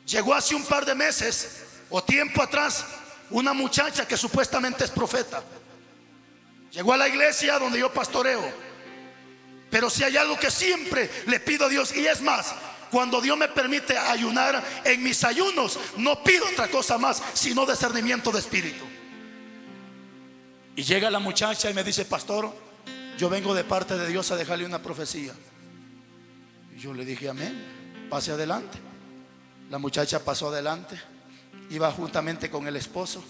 Llegó hace un par de meses o tiempo atrás una muchacha que supuestamente es profeta. Llegó a la iglesia donde yo pastoreo. Pero si hay algo que siempre le pido a Dios, y es más, cuando Dios me permite ayunar, en mis ayunos no pido otra cosa más sino discernimiento de espíritu. Y llega la muchacha y me dice: pastor, yo vengo de parte de Dios a dejarle una profecía. Y yo le dije: amén, pase adelante. La muchacha pasó adelante, iba juntamente con el esposo.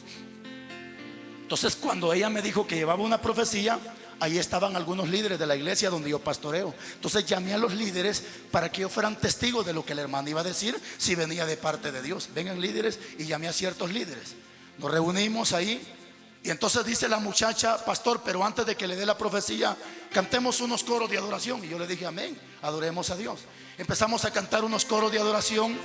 Entonces, cuando ella me dijo que llevaba una profecía, ahí estaban algunos líderes de la iglesia donde yo pastoreo. Entonces llamé a los líderes para que ellos fueran testigos de lo que la hermana iba a decir, si venía de parte de Dios. Vengan líderes, y llamé a ciertos líderes. Nos reunimos ahí. Y entonces dice la muchacha: pastor, pero antes de que le dé la profecía, cantemos unos coros de adoración. Y yo le dije: amén, adoremos a Dios. Empezamos a cantar unos coros de adoración.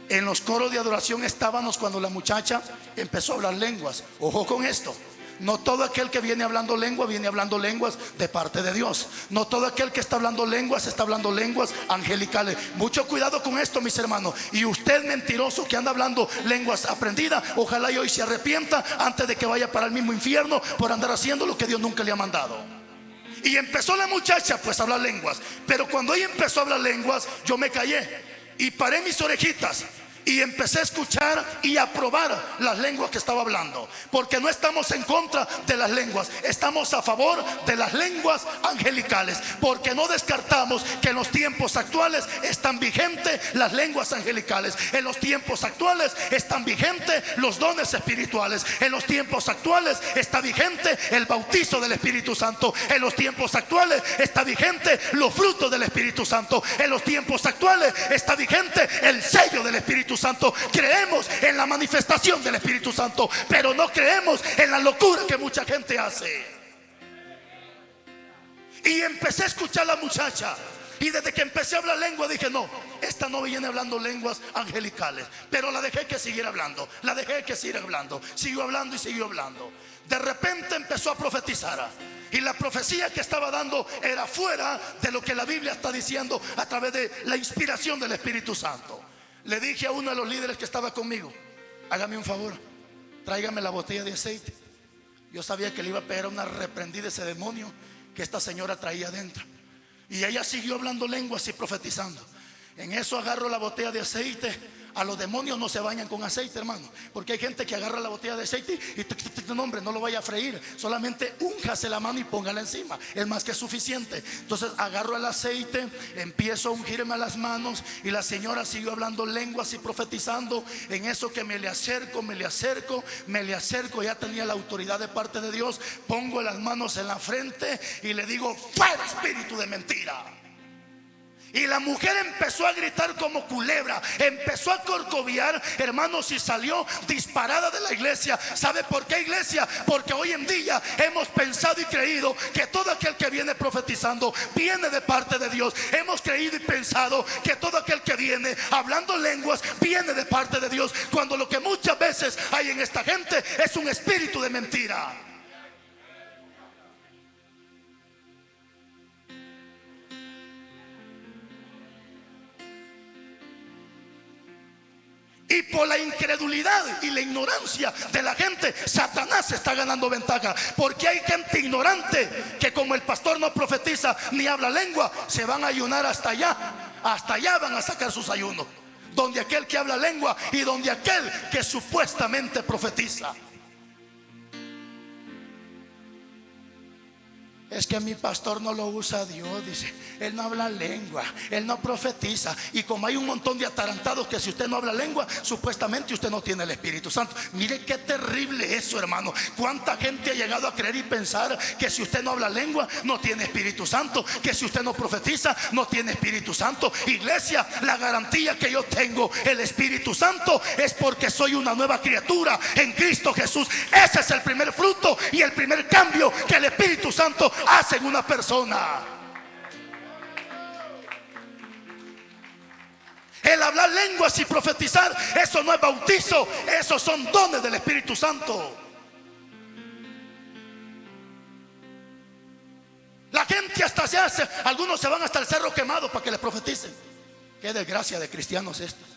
En los coros de adoración estábamos cuando la muchacha empezó a hablar lenguas. Ojo con esto: no todo aquel que viene hablando lenguas de parte de Dios. No todo aquel que está hablando lenguas está hablando lenguas angelicales. Mucho cuidado con esto, mis hermanos. Y usted, mentiroso, que anda hablando lenguas aprendidas, ojalá y hoy se arrepienta antes de que vaya para el mismo infierno por andar haciendo lo que Dios nunca le ha mandado. Y empezó la muchacha pues a hablar lenguas. Pero cuando ella empezó a hablar lenguas, yo me callé y paré mis orejitas y empecé a escuchar y a probar las lenguas que estaba hablando. Porque no estamos en contra de las lenguas, estamos a favor de las lenguas angelicales. Porque no descartamos que en los tiempos actuales están vigentes las lenguas angelicales. En los tiempos actuales están vigentes los dones espirituales. En los tiempos actuales está vigente el bautizo del Espíritu Santo. En los tiempos actuales está vigente los frutos del Espíritu Santo. En los tiempos actuales está vigente el sello del Espíritu Santo. Creemos en la manifestación del Espíritu Santo, pero no creemos en la locura que mucha gente hace. Y empecé a escuchar a la muchacha, y desde que empecé a hablar lengua dije: no, esta no viene hablando lenguas angelicales. Pero la dejé que siguiera hablando, la dejé que siguiera hablando. Siguió hablando y siguió hablando. De repente empezó a profetizar. Y la profecía que estaba dando era fuera de lo que la Biblia está diciendo a través de la inspiración del Espíritu Santo. Le dije a uno de los líderes que estaba conmigo: hágame un favor, tráigame la botella de aceite. Yo sabía que le iba a pegar una reprendida a ese demonio que esta señora traía adentro. Y ella siguió hablando lenguas y profetizando. En eso agarro la botella de aceite. A los demonios no se bañan con aceite, hermano, porque hay gente que agarra la botella de aceite y no, hombre, no lo vaya a freír, solamente únjase la mano y póngala encima, es más que suficiente. Entonces agarro el aceite, empiezo a ungirme a las manos, y la señora siguió hablando lenguas y profetizando. En eso que me le acerco, ya tenía la autoridad de parte de Dios. Pongo las manos en la frente y le digo: fuera espíritu de mentira. Y la mujer empezó a gritar como culebra, empezó a corcoviar, hermanos, y salió disparada de la iglesia. ¿Sabe por qué, iglesia? Porque hoy en día hemos pensado y creído que todo aquel que viene profetizando viene de parte de Dios. Hemos creído y pensado que todo aquel que viene hablando lenguas viene de parte de Dios, cuando lo que muchas veces hay en esta gente es un espíritu de mentira. Y por la incredulidad y la ignorancia de la gente, Satanás está ganando ventaja. Porque hay gente ignorante que, como el pastor no profetiza ni habla lengua, se van a ayunar hasta allá. Hasta allá van a sacar sus ayunos, donde aquel que habla lengua y donde aquel que supuestamente profetiza. Es que mi pastor no lo usa Dios, dice. Él no habla lengua, él no profetiza. Y como hay un montón de atarantados que si usted no habla lengua, supuestamente usted no tiene el Espíritu Santo. Mire qué terrible eso, hermano. Cuánta gente ha llegado a creer y pensar que si usted no habla lengua, no tiene Espíritu Santo, que si usted no profetiza, no tiene Espíritu Santo. Iglesia, la garantía que yo tengo el Espíritu Santo es porque soy una nueva criatura en Cristo Jesús. Ese es el primer fruto y el primer cambio que el Espíritu Santo hace en una persona. El hablar lenguas y profetizar, eso no es bautizo, esos son dones del Espíritu Santo. La gente hasta se hace, algunos se van hasta el cerro quemado para que les profeticen. Qué desgracia de cristianos estos.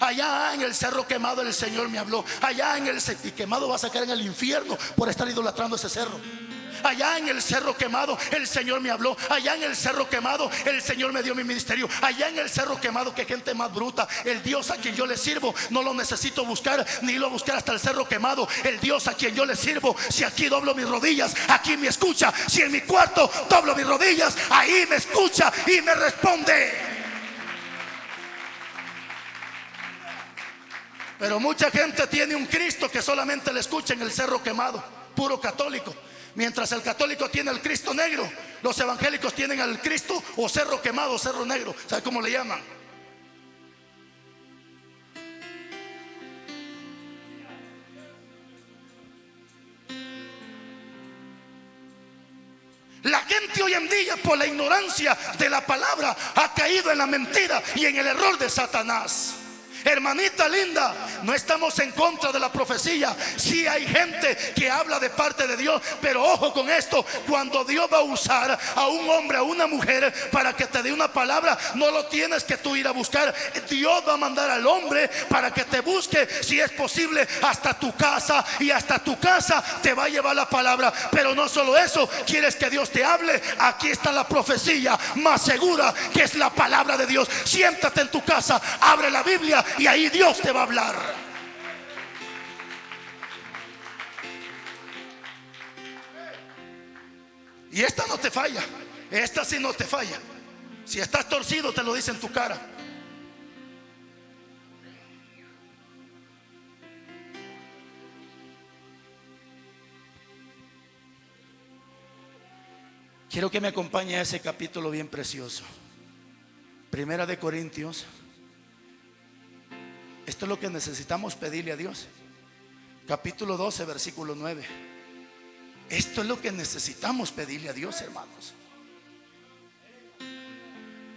Allá en el cerro quemado el Señor me habló. Allá en el y quemado vas a caer en el infierno por estar idolatrando ese cerro. Allá en el cerro quemado el Señor me habló. Allá en el cerro quemado el Señor me dio mi ministerio. Allá en el cerro quemado, que gente más bruta. El Dios a quien yo le sirvo no lo necesito buscar, ni lo buscar hasta el cerro quemado. El Dios a quien yo le sirvo, si aquí doblo mis rodillas, aquí me escucha. Si en mi cuarto doblo mis rodillas, ahí me escucha y me responde. Pero mucha gente tiene un Cristo que solamente le escucha en el cerro quemado, puro católico. Mientras el católico tiene el Cristo negro, los evangélicos tienen al Cristo o cerro quemado, cerro negro. ¿Sabe cómo le llaman? La gente hoy en día, por la ignorancia de la palabra, ha caído en la mentira y en el error de Satanás. Hermanita linda, no estamos en contra de la profecía. Sí hay gente que habla de parte de Dios, pero ojo con esto: cuando Dios va a usar a un hombre, a una mujer, para que te dé una palabra, no lo tienes que tú ir a buscar. Dios va a mandar al hombre para que te busque, si es posible, hasta tu casa, y hasta tu casa te va a llevar la palabra. Pero no solo eso, quieres que Dios te hable, aquí está la profecía más segura, que es la palabra de Dios. Siéntate en tu casa, abre la Biblia y ahí Dios te va a hablar. Y esta no te falla. Esta sí no te falla. Si estás torcido, te lo dice en tu cara. Quiero que me acompañe a ese capítulo bien precioso, Primera de Corintios. Esto es lo que necesitamos pedirle a Dios. Capítulo 12, versículo 9. Esto es lo que necesitamos pedirle a Dios, hermanos.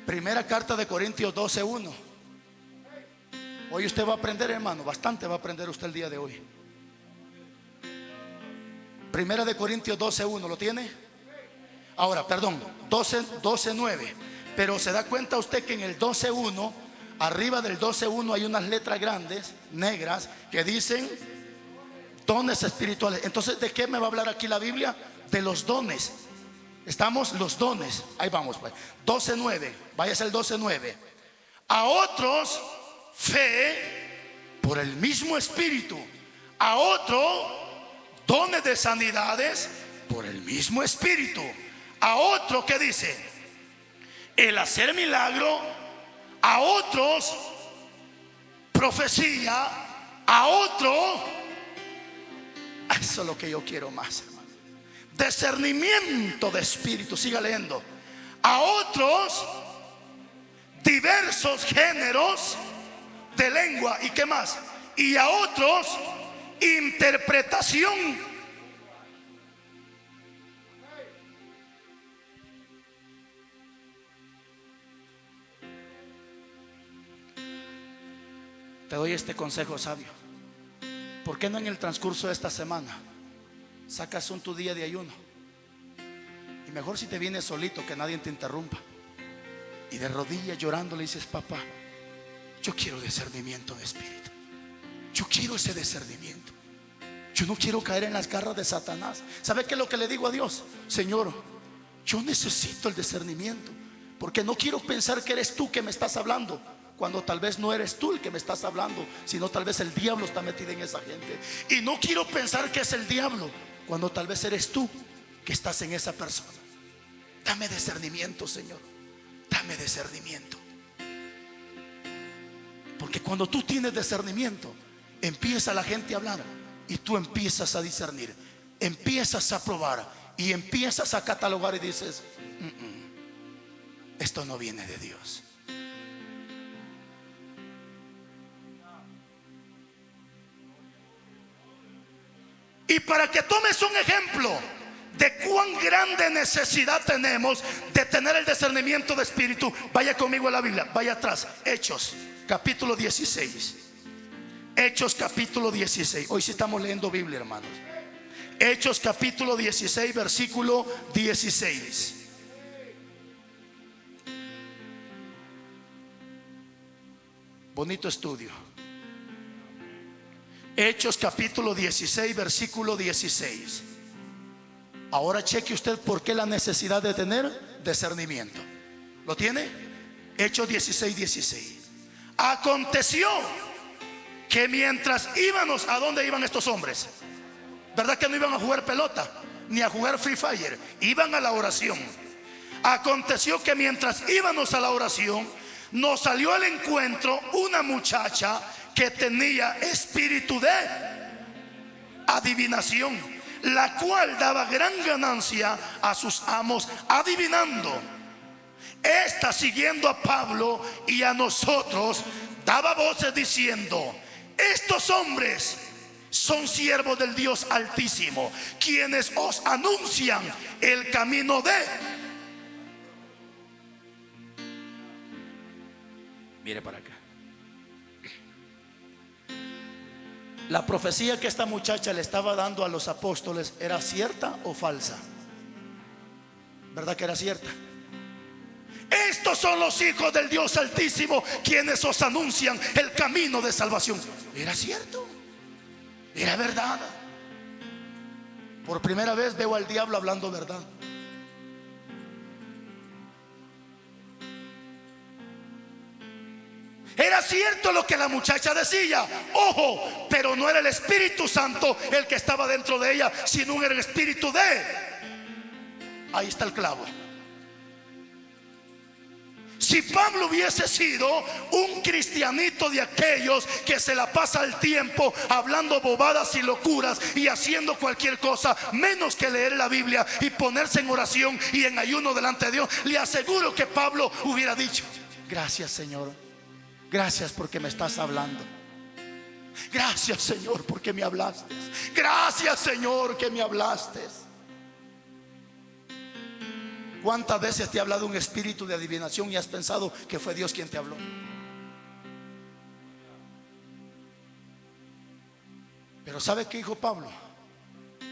Primera carta de Corintios 12:1. Hoy usted va a aprender, hermano, bastante va a aprender usted el día de hoy. Primera de Corintios 12:1, ¿lo tiene? Ahora, perdón, 12:9. Pero se da cuenta usted que en el 12:1, arriba del 12:1 hay unas letras grandes, negras, que dicen dones espirituales. Entonces, ¿de qué me va a hablar aquí la Biblia? De los dones. Estamos, los dones. Ahí vamos, pues. 12:9. Váyase al 12:9. A otros fe por el mismo Espíritu. A otro dones de sanidades por el mismo Espíritu. A otro, ¿qué dice? El hacer milagro. A otros profecía. A otro, eso es lo que yo quiero más, hermano, discernimiento de espíritu. Siga leyendo. A otros diversos géneros de lengua. ¿Y qué más? Y a otros interpretación. Te doy este consejo sabio. ¿Por qué no en el transcurso de esta semana sacas tu día de ayuno? Y mejor si te vienes solito, que nadie te interrumpa, y de rodillas llorando le dices: papá, yo quiero discernimiento de espíritu. Yo quiero ese discernimiento. Yo no quiero caer en las garras de Satanás. ¿Sabe qué es lo que le digo a Dios? Señor, yo necesito el discernimiento, porque no quiero pensar que eres tú que me estás hablando, cuando tal vez no eres tú el que me estás hablando, sino tal vez el diablo está metido en esa gente. Y no quiero pensar que es el diablo, cuando tal vez eres tú que estás en esa persona. Dame discernimiento, Señor. Dame discernimiento. Porque cuando tú tienes discernimiento, empieza la gente a hablar y tú empiezas a discernir, empiezas a probar y empiezas a catalogar y dices: esto no viene de Dios. Y para que tomes un ejemplo de cuán grande necesidad tenemos de tener el discernimiento de espíritu, vaya conmigo a la Biblia, vaya atrás. Hechos capítulo 16. Hechos capítulo 16. Hoy sí estamos leyendo Biblia, hermanos. Hechos capítulo 16, versículo 16. Bonito estudio. Hechos capítulo 16, versículo 16. Ahora cheque usted por qué la necesidad de tener discernimiento. ¿Lo tiene? Hechos 16, 16. Aconteció que mientras íbamos, ¿a dónde iban estos hombres? ¿Verdad que no iban a jugar pelota ni a jugar Free Fire? Iban a la oración. Aconteció que mientras íbamos a la oración, nos salió al encuentro una muchacha que tenía espíritu de adivinación, la cual daba gran ganancia a sus amos adivinando. Esta, siguiendo a Pablo y a nosotros, daba voces diciendo: estos hombres son siervos del Dios Altísimo, quienes os anuncian el camino de... Mire para acá. La profecía que esta muchacha le estaba dando a los apóstoles, ¿era cierta o falsa? ¿Verdad que era cierta? Estos son los hijos del Dios Altísimo, quienes os anuncian el camino de salvación. ¿Era cierto? ¿Era verdad? Por primera vez veo al diablo hablando verdad. Era cierto lo que la muchacha decía. Ojo, pero no era el Espíritu Santo el que estaba dentro de ella, sino era el espíritu de... Ahí está el clavo. Si Pablo hubiese sido un cristianito de aquellos que se la pasa el tiempo hablando bobadas y locuras y haciendo cualquier cosa menos que leer la Biblia y ponerse en oración y en ayuno delante de Dios, le aseguro que Pablo hubiera dicho: gracias, Señor, gracias porque me estás hablando. Gracias, Señor, porque me hablaste. Gracias, Señor, que me hablaste. ¿Cuántas veces te ha hablado un espíritu de adivinación y has pensado que fue Dios quien te habló? Pero ¿sabe qué dijo Pablo?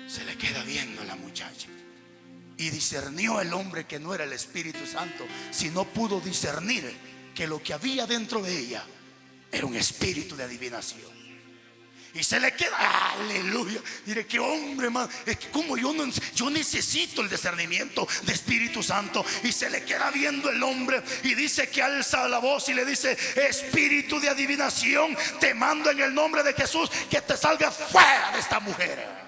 Se le queda viendo a la muchacha. Y discernió el hombre que no era el Espíritu Santo, sino pudo discernir que lo que había dentro de ella era un espíritu de adivinación. Y se le queda, aleluya. Mire qué hombre más. Es que como yo necesito el discernimiento de Espíritu Santo. Y se le queda viendo el hombre y dice que alza la voz y le dice: espíritu de adivinación, te mando en el nombre de Jesús que te salga fuera de esta mujer.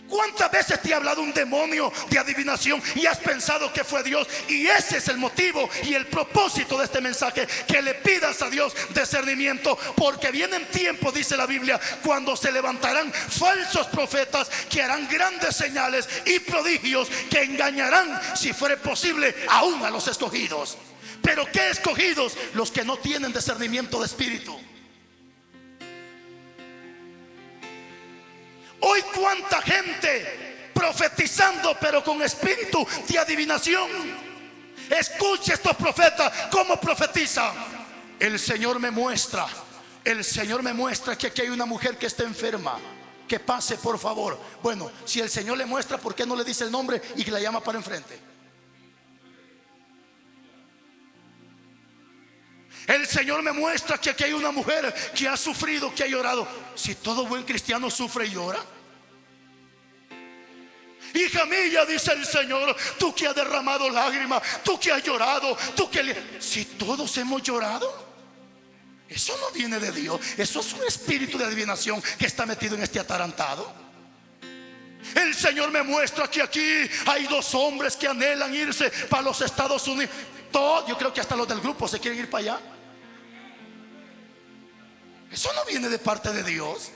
¿Cuántas veces te ha hablado un demonio de adivinación y has pensado que fue Dios? Y ese es el motivo y el propósito de este mensaje: que le pidas a Dios discernimiento, porque vienen tiempos, dice la Biblia, cuando se levantarán falsos profetas que harán grandes señales y prodigios, que engañarán, si fuere posible, aún a los escogidos. ¿Pero qué escogidos? Los que no tienen discernimiento de espíritu. Hoy cuánta gente profetizando pero con espíritu de adivinación. Escuche estos profetas cómo profetizan. El Señor me muestra que aquí hay una mujer que está enferma, que pase por favor. Bueno, si el Señor le muestra, ¿por qué no le dice el nombre y que la llama para enfrente? El Señor me muestra que aquí hay una mujer que ha sufrido, que ha llorado. Si todo buen cristiano sufre y llora. Hija mía, dice el Señor, tú que has derramado lágrimas, tú que has llorado, si todos hemos llorado. Eso no viene de Dios. Eso es un espíritu de adivinación que está metido en este atarantado. El Señor me muestra que aquí hay dos hombres que anhelan irse para los Estados Unidos. Yo creo que hasta los del grupo se quieren ir para allá. Eso no viene de parte de Dios.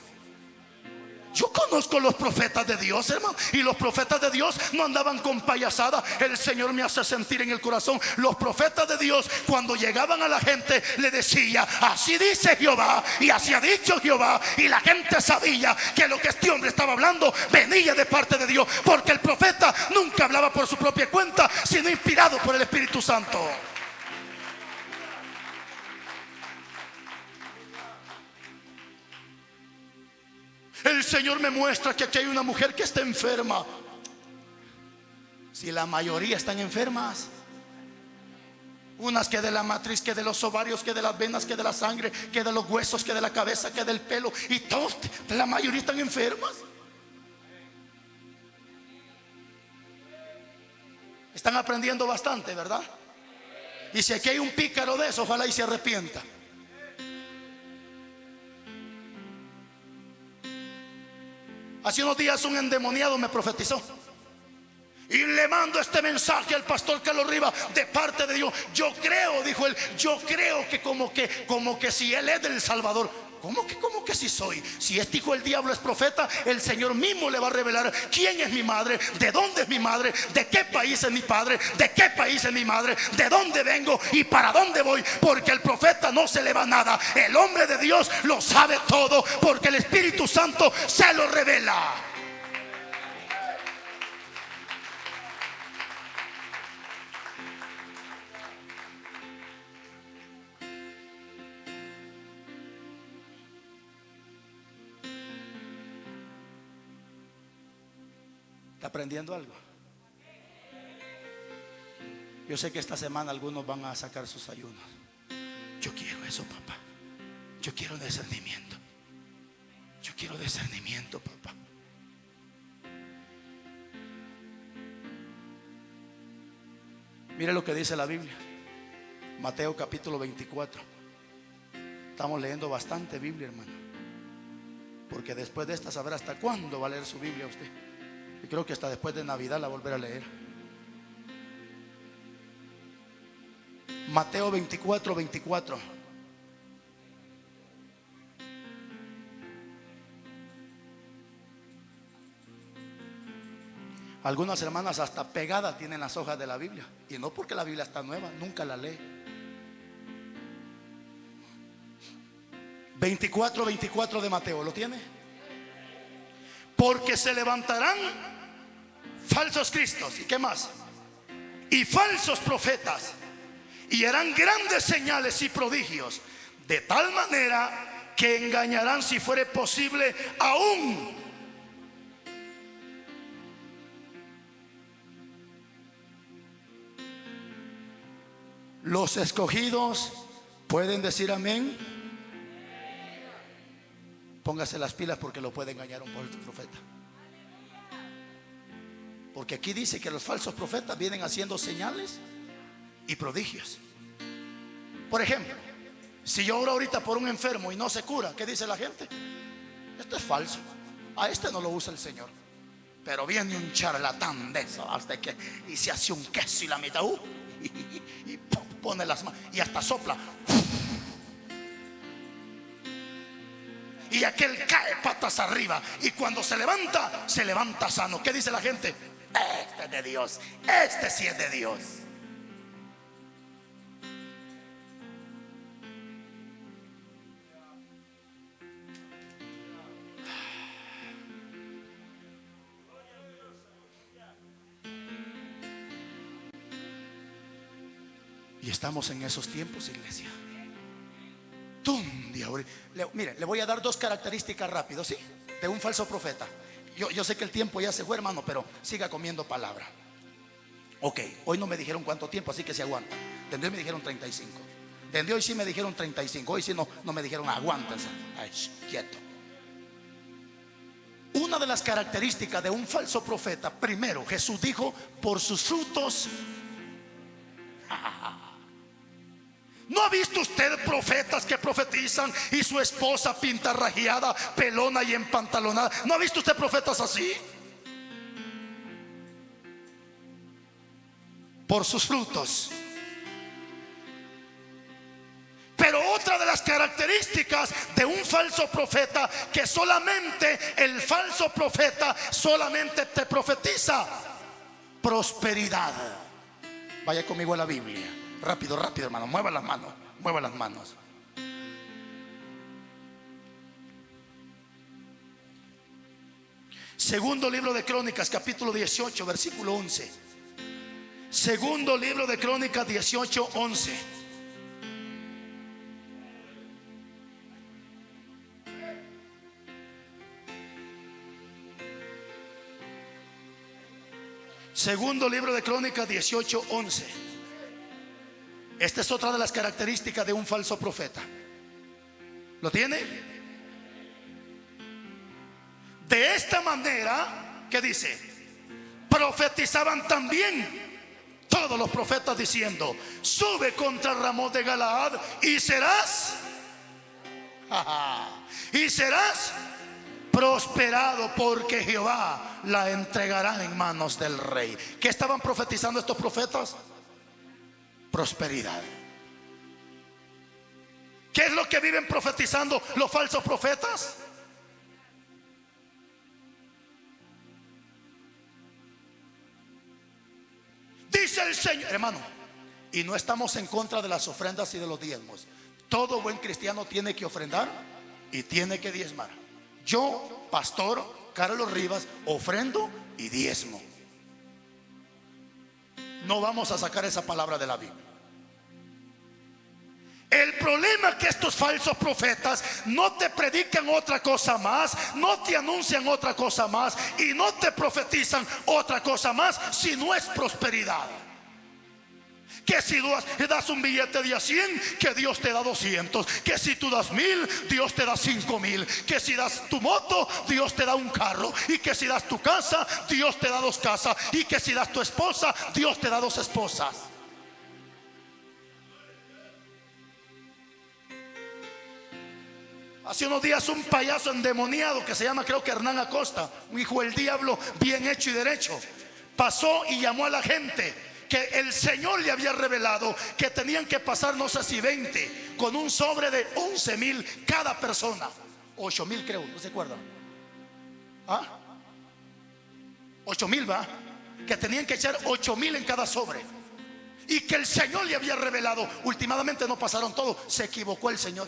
Yo conozco los profetas de Dios, hermano, y los profetas de Dios no andaban con payasada. El Señor me hace sentir en el corazón: los profetas de Dios, cuando llegaban a la gente, le decía: así dice Jehová y así ha dicho Jehová. Y la gente sabía que lo que este hombre estaba hablando venía de parte de Dios, porque el profeta nunca hablaba por su propia cuenta, sino inspirado por el Espíritu Santo. El Señor me muestra que aquí hay una mujer que está enferma. Si la mayoría están enfermas, unas que de la matriz, que de los ovarios, que de las venas, que de la sangre, que de los huesos, que de la cabeza, que del pelo, y todos, la mayoría están enfermas. Están aprendiendo bastante, ¿verdad? Y si aquí hay un pícaro de eso, ojalá y se arrepienta. Hace unos días un endemoniado me profetizó, y le mando este mensaje al pastor Carlos Rivas de parte de Dios. Yo creo, dijo él, yo creo que como que si él es del Salvador. ¿Cómo que si soy? Si este hijo del diablo es profeta, el Señor mismo le va a revelar quién es mi madre, de dónde es mi madre, de qué país es mi padre, de qué país es mi madre, de dónde vengo y para dónde voy. Porque el profeta no se le va nada. El hombre de Dios lo sabe todo, porque el Espíritu Santo se lo revela. ¿Está aprendiendo algo? Yo sé que esta semana algunos van a sacar sus ayunos. Yo quiero eso, papá. Yo quiero discernimiento. Yo quiero discernimiento, papá. Mire lo que dice la Biblia. Mateo capítulo 24. Estamos leyendo bastante Biblia, hermano, porque después de esta sabrá hasta cuándo va a leer su Biblia usted. Y creo que hasta después de Navidad la volverá a leer. Mateo 24, 24. Algunas hermanas hasta pegadas tienen las hojas de la Biblia, y no porque la Biblia está nueva, nunca la lee. 24, 24 de Mateo, ¿lo tiene? Porque se levantarán falsos cristos, ¿y qué más? Y falsos profetas, y harán grandes señales y prodigios, de tal manera que engañarán, si fuere posible, aún los escogidos. ¿Pueden decir amén? Póngase las pilas, porque lo puede engañar un falso profeta. Porque aquí dice que los falsos profetas vienen haciendo señales y prodigios. Por ejemplo, si yo oro ahorita por un enfermo y no se cura, ¿qué dice la gente? Esto es falso, a este no lo usa el Señor. Pero viene un charlatán de eso, hasta que, y se hace un queso y la mitad, y pone las manos y hasta sopla, y aquel cae patas arriba, y cuando se levanta sano. ¿Qué dice la gente? Este es de Dios, este sí es de Dios. Y estamos en esos tiempos, iglesia. Mire, le voy a dar dos características rápido, ¿sí? De un falso profeta. Yo sé que el tiempo ya se fue, hermano, pero siga comiendo palabra. Ok, hoy no me dijeron cuánto tiempo, así que se aguanta. Desde hoy me dijeron 35. Desde hoy sí me dijeron 35. Hoy sí no me dijeron aguántense. Ay, quieto. Una de las características de un falso profeta, primero, Jesús dijo: por sus frutos. ¿No ha visto usted profetas que profetizan y su esposa pintarrajeada, pelona y empantalonada? ¿No ha visto usted profetas así? Por sus frutos. Pero otra de las características de un falso profeta, que solamente el falso profeta solamente te profetiza prosperidad. Vaya conmigo a la Biblia. Rápido, rápido, hermano. Mueva las manos. Mueva las manos. Segundo libro de Crónicas, capítulo 18, versículo 11. Segundo libro de Crónicas 18, 11. Segundo libro de Crónicas 18:11. Esta es otra de las características de un falso profeta. ¿Lo tiene? De esta manera, ¿qué dice? Profetizaban también todos los profetas diciendo: sube contra Ramón de Galaad y serás prosperado, porque Jehová la entregará en manos del rey. ¿Qué estaban profetizando estos profetas? Prosperidad. ¿Qué es lo que viven profetizando los falsos profetas? Dice el Señor, hermano, y no estamos en contra de las ofrendas y de los diezmos. Todo buen cristiano tiene que ofrendar y tiene que diezmar. Yo, pastor Carlos Rivas, ofrendo y diezmo. No vamos a sacar esa palabra de la Biblia. El problema es que estos falsos profetas no te predican otra cosa más, no te anuncian otra cosa más y no te profetizan otra cosa más si no es prosperidad. Que si tú das un billete de a 100, que Dios te da 200. Que si tú das 1000, Dios te da 5000. Que si das tu moto, Dios te da un carro. Y que si das tu casa, Dios te da 2 casas. Y que si das tu esposa, Dios te da 2 esposas. Hace unos días un payaso endemoniado que se llama, creo que Hernán Acosta, un hijo del diablo bien hecho y derecho, pasó y llamó a la gente que el Señor le había revelado que tenían que pasar, no sé si 20, con un sobre de 11,000 cada persona. 8,000 creo, ¿no se acuerdan? 8,000, ¿va? Que tenían que echar 8,000 en cada sobre. Y que el Señor le había revelado. Últimamente no pasaron todo, se equivocó el Señor.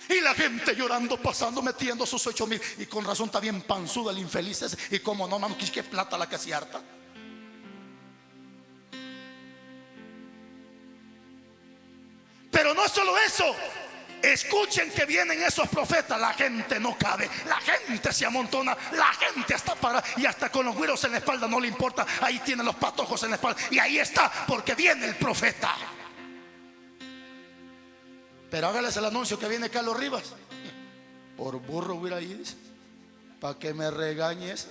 Y la gente llorando, pasando, metiendo sus 8,000. Y con razón está bien panzudo el infeliz ese. Y como no, mano, qué plata la que se harta. Pero no solo eso. Escuchen que vienen esos profetas. La gente no cabe, la gente se amontona, la gente está parada. Y hasta con los güeros en la espalda no le importa. Ahí tienen los patojos en la espalda. Y ahí está, porque viene el profeta. Pero hágales el anuncio que viene Carlos Rivas. Por burro voy a ir ahí, dice, para que me regañes.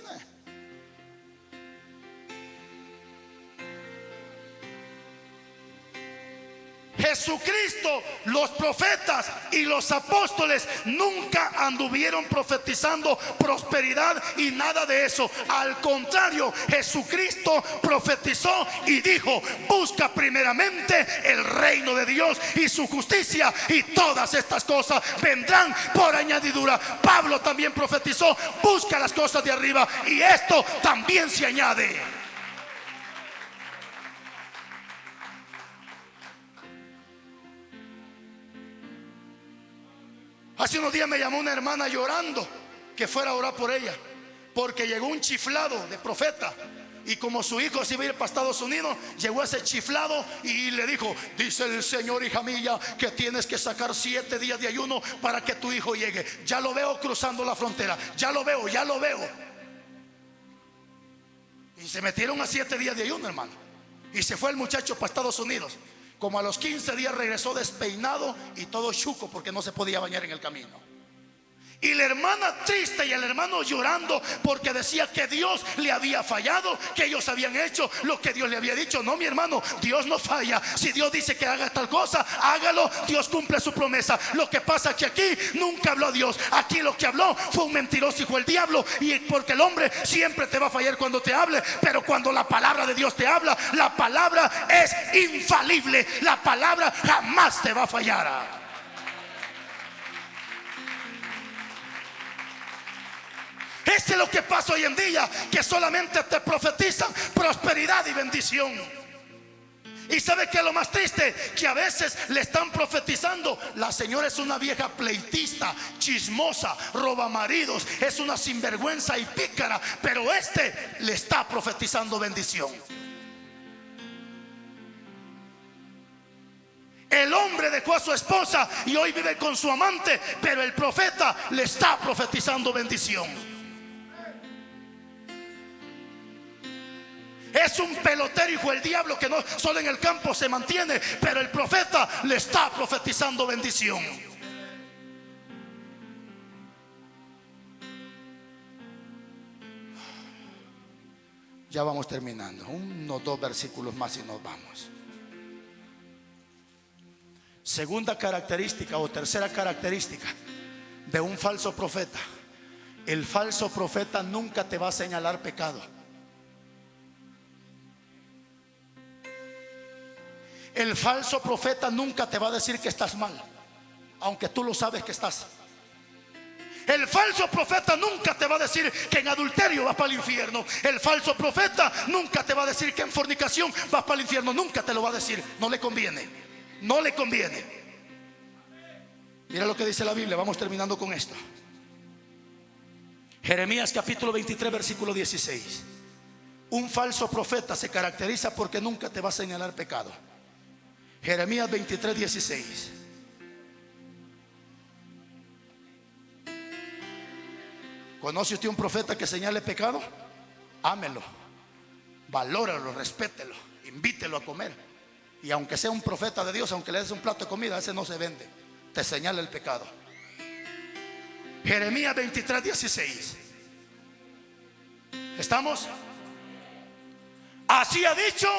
Jesucristo, los profetas y los apóstoles nunca anduvieron profetizando prosperidad y nada de eso. Al contrario, Jesucristo profetizó y dijo: busca primeramente el reino de Dios y su justicia, y todas estas cosas vendrán por añadidura. Pablo también profetizó: busca las cosas de arriba y esto también se añade. Hace unos días me llamó una hermana llorando que fuera a orar por ella, porque llegó un chiflado de profeta. Y como su hijo se iba a ir para Estados Unidos, llegó ese chiflado y le dijo: dice el Señor, hija mía, que tienes que sacar 7 días de ayuno para que tu hijo llegue. Ya lo veo cruzando la frontera, ya lo veo. Y se metieron a 7 días de ayuno, hermano. Y se fue el muchacho para Estados Unidos. Como a los 15 días regresó despeinado y todo chuco, porque no se podía bañar en el camino. Y la hermana triste y el hermano llorando, porque decía que Dios le había fallado, que ellos habían hecho lo que Dios le había dicho. No, mi hermano, Dios no falla. Si Dios dice que haga tal cosa, hágalo. Dios cumple su promesa. Lo que pasa es que aquí nunca habló Dios. Aquí lo que habló fue un mentiroso hijo del diablo. Y porque el hombre siempre te va a fallar cuando te hable, pero cuando la palabra de Dios te habla, la palabra es infalible. La palabra jamás te va a fallar. Eso es lo que pasa hoy en día, que solamente te profetizan prosperidad y bendición. Y ¿sabe qué es lo más triste? Que a veces le están profetizando: la señora es una vieja pleitista, chismosa, roba maridos, es una sinvergüenza y pícara, pero le está profetizando bendición. El hombre dejó a su esposa y hoy vive con su amante, pero el profeta le está profetizando bendición. Es un pelotero, hijo del diablo, que no solo en el campo se mantiene, pero el profeta le está profetizando bendición. Ya vamos terminando, unos 2 versículos más y nos vamos. Segunda característica o tercera característica de un falso profeta: el falso profeta nunca te va a señalar pecado. El falso profeta nunca te va a decir que estás mal, aunque tú lo sabes que estás. El falso profeta nunca te va a decir que en adulterio vas para el infierno. El falso profeta nunca te va a decir que en fornicación vas para el infierno. Nunca te lo va a decir. No le conviene. No le conviene. Mira lo que dice la Biblia. Vamos terminando con esto. Jeremías capítulo 23 versículo 16. Un falso profeta se caracteriza porque nunca te va a señalar pecado. Jeremías 23, 16. ¿Conoce usted un profeta que señale pecado? Ámelo, valóralo, respételo, invítelo a comer. Y aunque sea un profeta de Dios, aunque le des un plato de comida, ese no se vende. Te señala el pecado. Jeremías 23, 16. ¿Estamos? Así ha dicho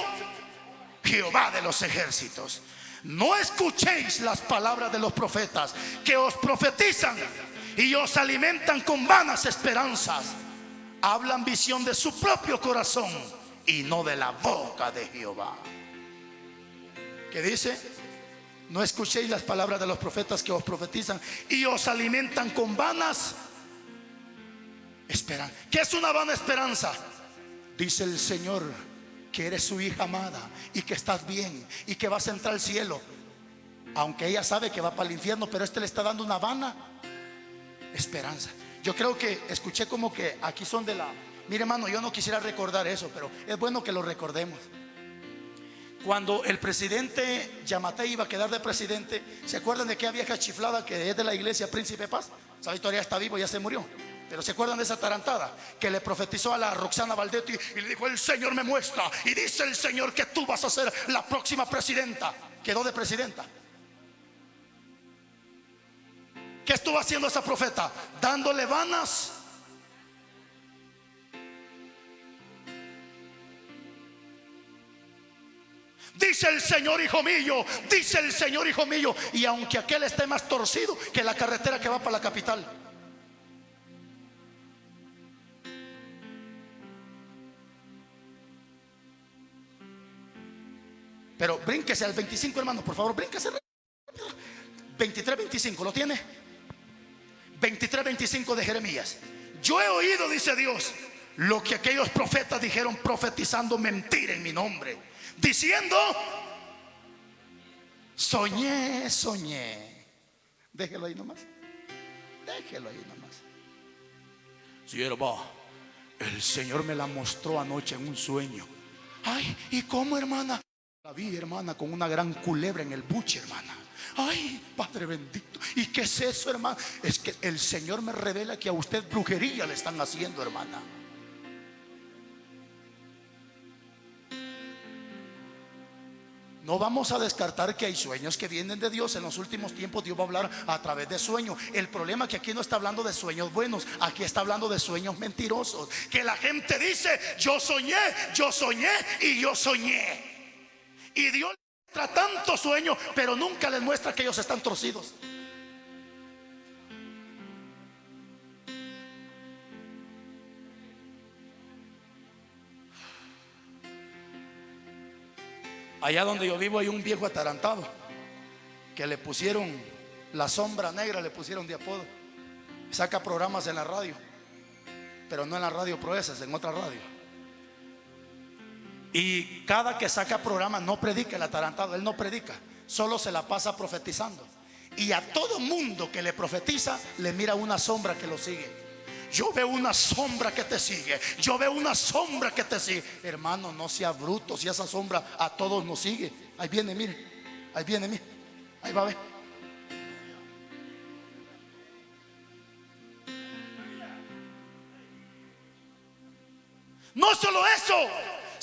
Jehová de los ejércitos: no escuchéis las palabras de los profetas que os profetizan y os alimentan con vanas esperanzas. Hablan visión de su propio corazón y no de la boca de Jehová. ¿Qué dice? No escuchéis las palabras de los profetas que os profetizan y os alimentan con vanas esperanzas. ¿Qué es una vana esperanza? Dice el Señor que eres su hija amada y que estás bien y que vas a entrar al cielo, aunque ella sabe que va para el infierno, pero le está dando una vana esperanza. Yo creo que escuché como que aquí son de la... Mire, hermano, yo no quisiera recordar eso, pero es bueno que lo recordemos. Cuando el presidente Yamatei iba a quedar de presidente, ¿se acuerdan de aquella vieja chiflada que es de la iglesia Príncipe Paz? Esa historia está vivo, ya se murió. Pero ¿se acuerdan de esa tarantada que le profetizó a la Roxana Valdetti y le dijo: el Señor me muestra y dice el Señor que tú vas a ser la próxima presidenta? Quedó de presidenta. ¿Qué estuvo haciendo esa profeta? Dándole vanas. Dice el Señor, hijo mío, dice el Señor, hijo mío. Y aunque aquel esté más torcido que la carretera que va para la capital. Pero brínquese al 25, hermano, por favor, brínquese. 23, 25, ¿lo tiene? 23, 25 de Jeremías. Yo he oído, dice Dios, lo que aquellos profetas dijeron, profetizando mentira en mi nombre, diciendo: soñé, soñé. Déjelo ahí nomás. Déjelo ahí nomás. Sierva, el Señor me la mostró anoche en un sueño. Ay, ¿y cómo, hermana? La vi, hermana, con una gran culebra en el buche, hermana. Ay, Padre bendito. ¿Y qué es eso, hermana? Es que el Señor me revela que a usted brujería le están haciendo, hermana. No vamos a descartar que hay sueños que vienen de Dios. En los últimos tiempos Dios va a hablar a través de sueños. El problema es que aquí no está hablando de sueños buenos, aquí está hablando de sueños mentirosos. Que la gente dice: yo soñé y yo soñé. Y Dios les muestra tantos sueños, pero nunca les muestra que ellos están torcidos. Allá donde yo vivo hay un viejo atarantado que le pusieron la sombra negra, le pusieron de apodo. Saca programas en la radio, pero no en la radio Proezas, en otra radio. Y cada que saca programa no predica el atarantado, él no predica, solo se la pasa profetizando. Y a todo mundo que le profetiza le mira una sombra que lo sigue. Yo veo una sombra que te sigue. Yo veo una sombra que te sigue. Hermano, no sea bruto. Si esa sombra a todos nos sigue. Ahí viene, mire. Ahí viene, mire. Ahí va a ver. No solo eso,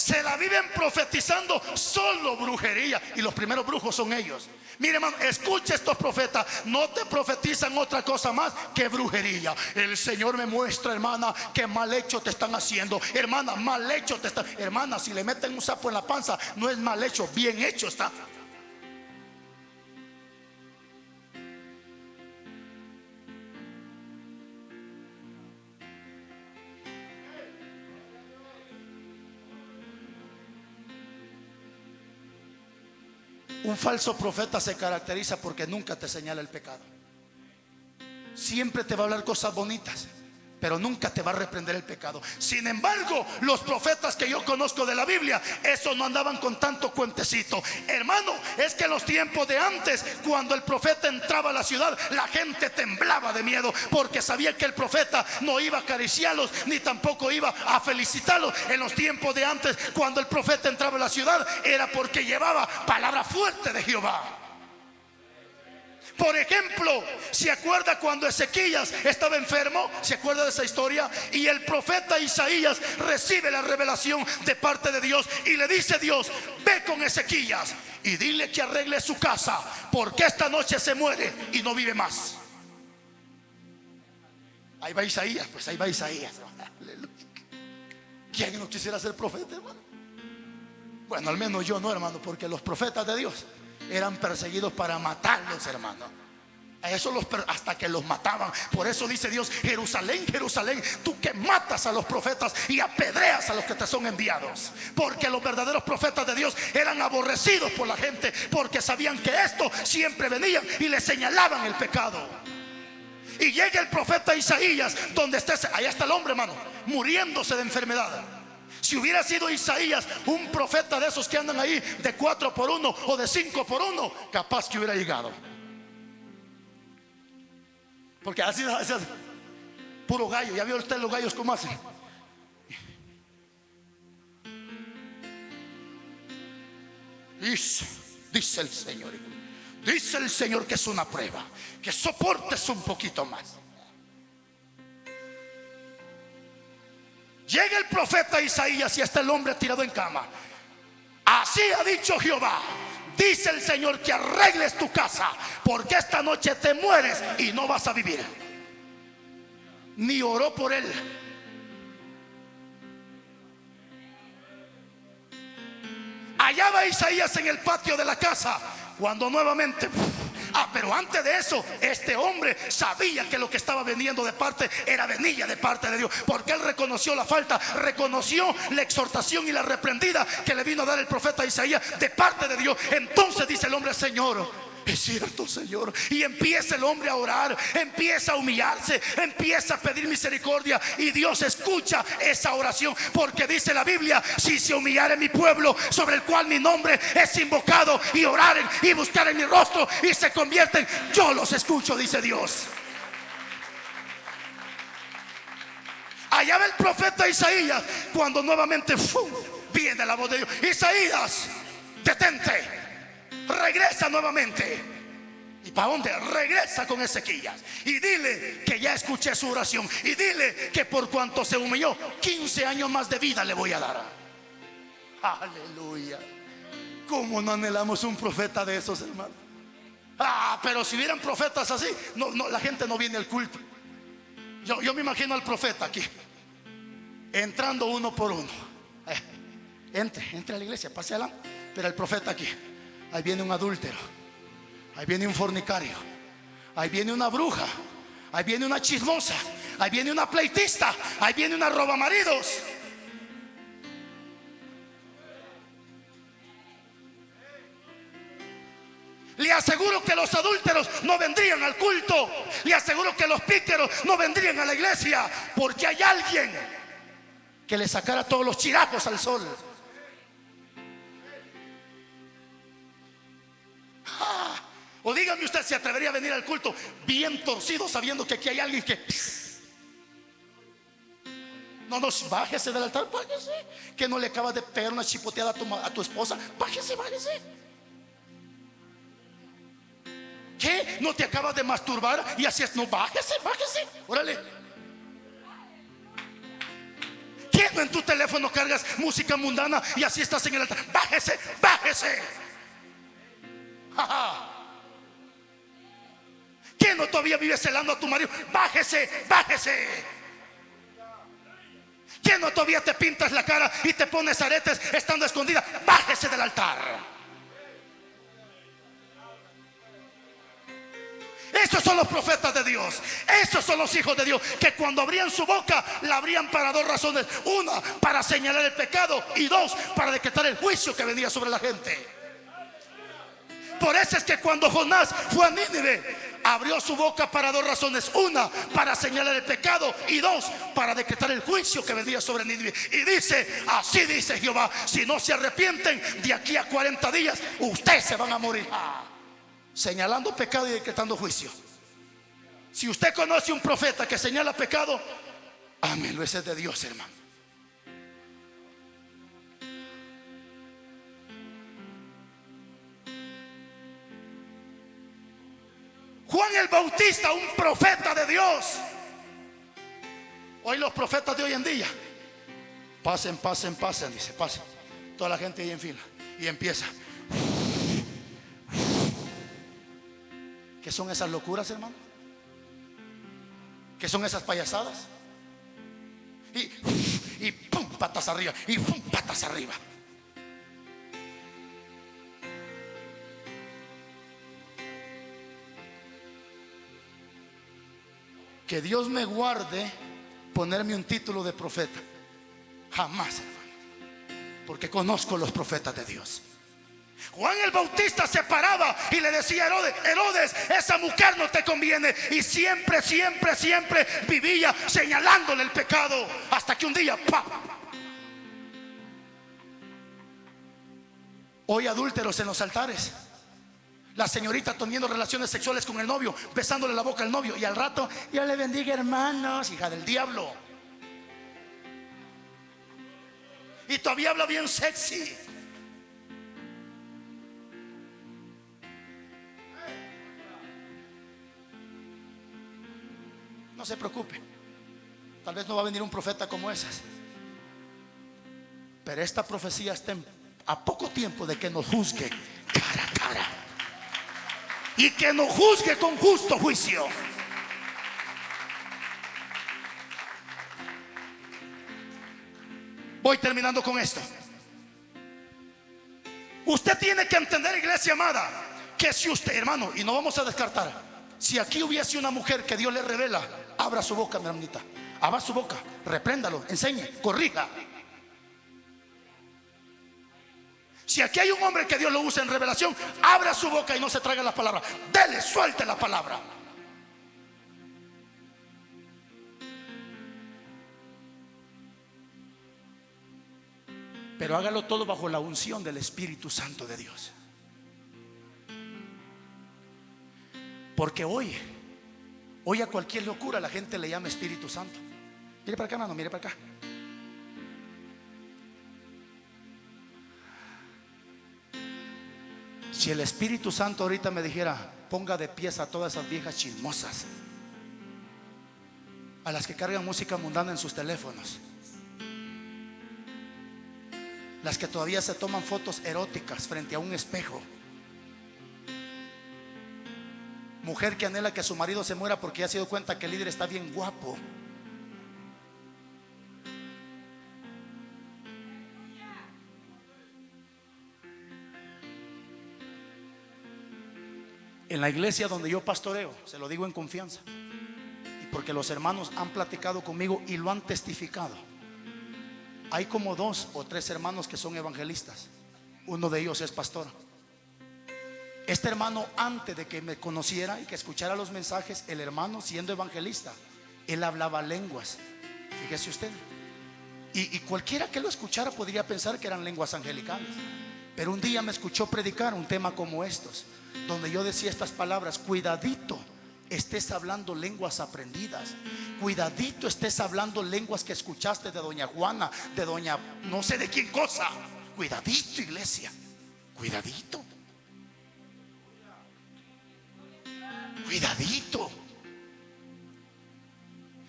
se la viven profetizando solo brujería, y los primeros brujos son ellos. Mire, hermano, escucha estos profetas, no te profetizan otra cosa más que brujería. El Señor me muestra, hermana, que mal hecho te están haciendo. Hermana, mal hecho te están. Hermana, si le meten un sapo en la panza, no es mal hecho, bien hecho está. Un falso profeta se caracteriza porque nunca te señala el pecado. Siempre te va a hablar cosas bonitas, pero nunca te va a reprender el pecado. Sin embargo, los profetas que yo conozco de la Biblia, esos no andaban con tanto cuentecito. Hermano, es que en los tiempos de antes, cuando el profeta entraba a la ciudad, la gente temblaba de miedo, porque sabía que el profeta no iba a acariciarlos, ni tampoco iba a felicitarlos. En los tiempos de antes, cuando el profeta entraba a la ciudad, era porque llevaba palabra fuerte de Jehová. Por ejemplo, ¿se acuerda cuando Ezequías estaba enfermo? ¿Se acuerda de esa historia? Y el profeta Isaías recibe la revelación de parte de Dios, y le dice Dios: ve con Ezequías y dile que arregle su casa, porque esta noche se muere y no vive más. Ahí va Isaías, pues ahí va Isaías. ¿Quién no quisiera ser profeta, hermano? Bueno, al menos yo no, hermano, porque los profetas de Dios eran perseguidos para matarlos, hermano. A eso hasta que los mataban. Por eso dice Dios: Jerusalén, Jerusalén, tú que matas a los profetas y apedreas a los que te son enviados. Porque los verdaderos profetas de Dios eran aborrecidos por la gente, porque sabían que esto siempre venían y le señalaban el pecado. Y llega el profeta Isaías, donde está, allá está el hombre, hermano, muriéndose de enfermedad. Si hubiera sido Isaías un profeta de esos que andan ahí de 4x1 o de 5x1, capaz que hubiera llegado. Porque así puro gallo. ¿Ya vio usted los gallos cómo hacen? Dice el Señor, dice el Señor que es una prueba, que soportes un poquito más. Llega el profeta Isaías y está el hombre tirado en cama. Así ha dicho Jehová, dice el Señor, que arregles tu casa, porque esta noche te mueres y no vas a vivir. Ni oró por él. Allá va Isaías en el patio de la casa, cuando nuevamente... pero antes de eso, este hombre sabía que lo que estaba viniendo de parte era venilla de parte de Dios, porque él reconoció la falta, reconoció la exhortación y la reprendida que le vino a dar el profeta Isaías de parte de Dios. Entonces dice el hombre: Señor, es cierto, Señor. Y empieza el hombre a orar, empieza a humillarse, empieza a pedir misericordia, y Dios escucha esa oración, porque dice la Biblia: si se humillare mi pueblo, sobre el cual mi nombre es invocado, y oraren y buscaren mi rostro y se convierten, yo los escucho, dice Dios. Allá va el profeta Isaías, cuando nuevamente viene la voz de Dios: Isaías, detente. Regresa nuevamente. ¿Y para dónde? Regresa con Ezequías y dile que ya escuché su oración, y dile que por cuanto se humilló, 15 años más de vida le voy a dar. Aleluya. ¿Cómo no anhelamos un profeta de esos, hermanos? Pero si hubieran profetas así, la gente no viene al culto. Yo me imagino al profeta aquí entrando uno por uno. Entre a la iglesia, pase adelante. Pero el profeta aquí: ahí viene un adúltero, ahí viene un fornicario, ahí viene una bruja, ahí viene una chismosa, ahí viene una pleitista, ahí viene una robamaridos. Le aseguro que los adúlteros no vendrían al culto. Le aseguro que los pícaros no vendrían a la iglesia, porque hay alguien que le sacara todos los chiracos al sol. O dígame usted, ¿se atrevería a venir al culto bien torcido, sabiendo que aquí hay alguien que... No, bájese del altar, bájese. Que no le acabas de pegar una chipoteada a tu esposa. Bájese, bájese. ¿Qué? ¿No te acabas de masturbar? Y así es, no, bájese, bájese. Órale. ¿Qué no en tu teléfono cargas música mundana y así estás en el altar? Bájese, bájese. ¿Quién no todavía vive celando a tu marido? Bájese, bájese. ¿Quién no todavía te pintas la cara y te pones aretes estando escondida? Bájese del altar. Estos son los profetas de Dios. Estos son los hijos de Dios, que cuando abrían su boca la abrían para dos razones: una, para señalar el pecado, y dos, para decretar el juicio que venía sobre la gente. Por eso es que cuando Jonás fue a Nínive, abrió su boca para dos razones: una, para señalar el pecado, y dos, para decretar el juicio que vendría sobre Nínive. Y dice: así dice Jehová, si no se arrepienten, de aquí a 40 días ustedes se van a morir. Señalando pecado y decretando juicio. Si usted conoce un profeta que señala pecado, ámelo, ese es de Dios, hermano. Juan el Bautista, un profeta de Dios. Hoy los profetas de hoy en día: pasen, pasen, pasen, dice, pasen. Toda la gente ahí en fila. Y empieza. ¿Qué son esas locuras, hermano? ¿Qué son esas payasadas? Y pum, patas arriba. Y pum, patas arriba. Que Dios me guarde ponerme un título de profeta. Jamás, hermano. Porque conozco los profetas de Dios. Juan el Bautista se paraba y le decía a Herodes: Herodes, esa mujer no te conviene. Y siempre, siempre, siempre vivía señalándole el pecado, hasta que un día ¡pam! Hoy adúlteros en los altares, la señorita teniendo relaciones sexuales con el novio, besándole la boca al novio, y al rato: Dios le bendiga, hermanos. Hija del diablo. Y todavía habla bien sexy. No se preocupe, tal vez no va a venir un profeta como esas, pero esta profecía está a poco tiempo de que nos juzgue cara a cara, y que nos juzgue con justo juicio. Voy terminando con esto. Usted tiene que entender, iglesia amada, que si usted, hermano, y no vamos a descartar, si aquí hubiese una mujer que Dios le revela, abra su boca, mi hermanita. Abra su boca, repréndalo, enseñe, corrija. Si aquí hay un hombre que Dios lo usa en revelación, abra su boca y no se traiga la palabra. Dele, suelte la palabra. Pero hágalo todo bajo la unción del Espíritu Santo de Dios. Porque hoy a cualquier locura la gente le llama Espíritu Santo. Mire para acá, hermano, mire para acá. Si el Espíritu Santo ahorita me dijera: ponga de pies a todas esas viejas chismosas, a las que cargan música mundana en sus teléfonos, las que todavía se toman fotos eróticas frente a un espejo, mujer que anhela que su marido se muera porque ya se dio cuenta que el líder está bien guapo, en la iglesia donde yo pastoreo, se lo digo en confianza, y porque los hermanos han platicado conmigo y lo han testificado, hay como 2 o 3 hermanos que son evangelistas. Uno de ellos es pastor. Este hermano, antes de que me conociera y que escuchara los mensajes, el hermano, siendo evangelista, él hablaba lenguas. Fíjese usted. Y cualquiera que lo escuchara podría pensar que eran lenguas angelicales. Pero un día me escuchó predicar un tema como estos, donde yo decía estas palabras: cuidadito estés hablando lenguas aprendidas, cuidadito estés hablando lenguas que escuchaste de doña Juana, de doña no sé de quién cosa. Cuidadito, iglesia, cuidadito, cuidadito.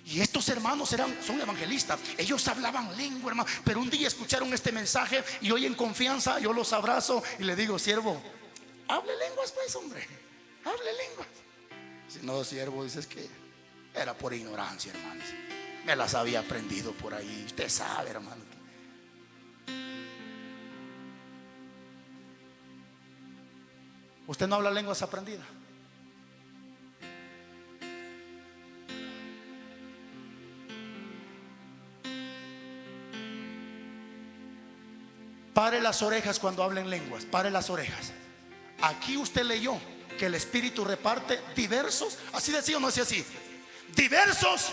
Y estos hermanos son evangelistas. Ellos hablaban lengua, hermano. Pero un día escucharon este mensaje y hoy en confianza yo los abrazo y le digo: siervo, hable lenguas pues, hombre, hable lenguas. Si no, siervo, dices que era por ignorancia, hermanos. Me las había aprendido por ahí. Usted sabe, hermano. ¿Usted no habla lenguas aprendidas? Pare las orejas cuando hablen lenguas. Pare las orejas. Aquí usted leyó que el Espíritu reparte diversos, ¿así decía o no decía así? Diversos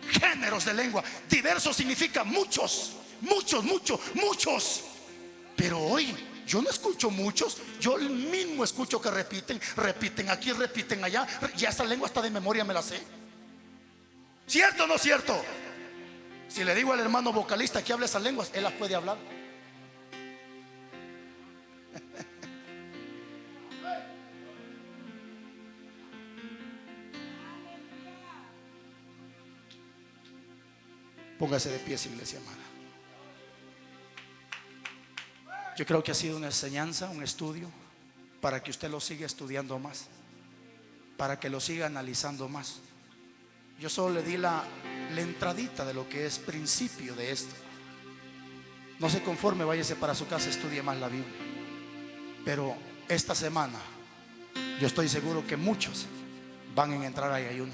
géneros de lengua. Diversos significa muchos, muchos, muchos, muchos. Pero hoy yo no escucho muchos. Yo mismo escucho que repiten, repiten aquí, repiten allá. Ya esta lengua hasta de memoria me la sé. ¿Cierto o no cierto? Si le digo al hermano vocalista que hable esas lenguas, él las puede hablar. Póngase de pie, iglesia amada. Yo creo que ha sido una enseñanza, un estudio, para que usted lo siga estudiando más, para que lo siga analizando más. Yo solo le di la entradita de lo que es principio de esto. No se conforme, váyase para su casa, estudie más la Biblia. Pero esta semana yo estoy seguro que muchos van a entrar a ayuno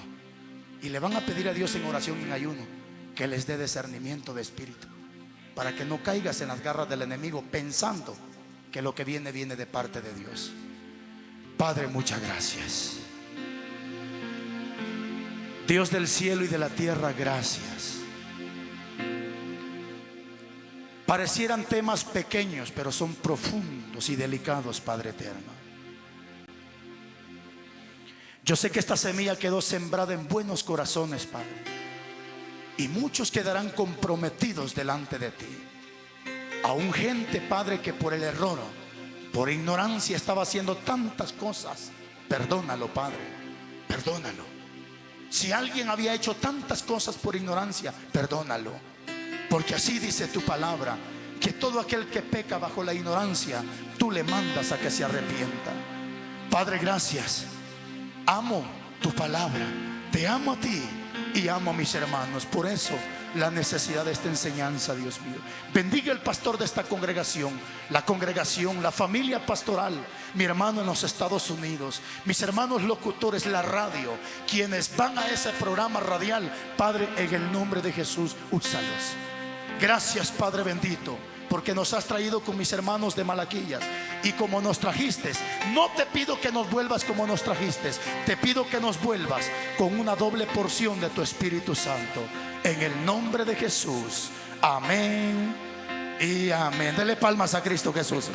y le van a pedir a Dios en oración y en ayuno que les dé discernimiento de espíritu, para que no caigas en las garras del enemigo pensando que lo que viene de parte de Dios. Padre, muchas gracias. Dios del cielo y de la tierra, gracias. Parecieran temas pequeños, pero son profundos y delicados, Padre eterno. Yo sé que esta semilla quedó sembrada en buenos corazones, Padre, y muchos quedarán comprometidos delante de ti. Aún gente, Padre, que por el error, por ignorancia estaba haciendo tantas cosas. Perdónalo, Padre, perdónalo. Si alguien había hecho tantas cosas por ignorancia, perdónalo. Porque así dice tu palabra, que todo aquel que peca bajo la ignorancia, tú le mandas a que se arrepienta. Padre, gracias. Amo tu palabra, te amo a ti y amo a mis hermanos. Por eso la necesidad de esta enseñanza, Dios mío. Bendiga el pastor de esta congregación, la familia pastoral, mi hermano en los Estados Unidos, mis hermanos locutores, la radio, quienes van a ese programa radial. Padre, en el nombre de Jesús, úsalos. Gracias, Padre bendito, porque nos has traído con mis hermanos de Malaquillas. Y como nos trajiste, no te pido que nos vuelvas como nos trajiste, te pido que nos vuelvas con una doble porción de tu Espíritu Santo. En el nombre de Jesús, amén y amén. Dele palmas a Cristo Jesús.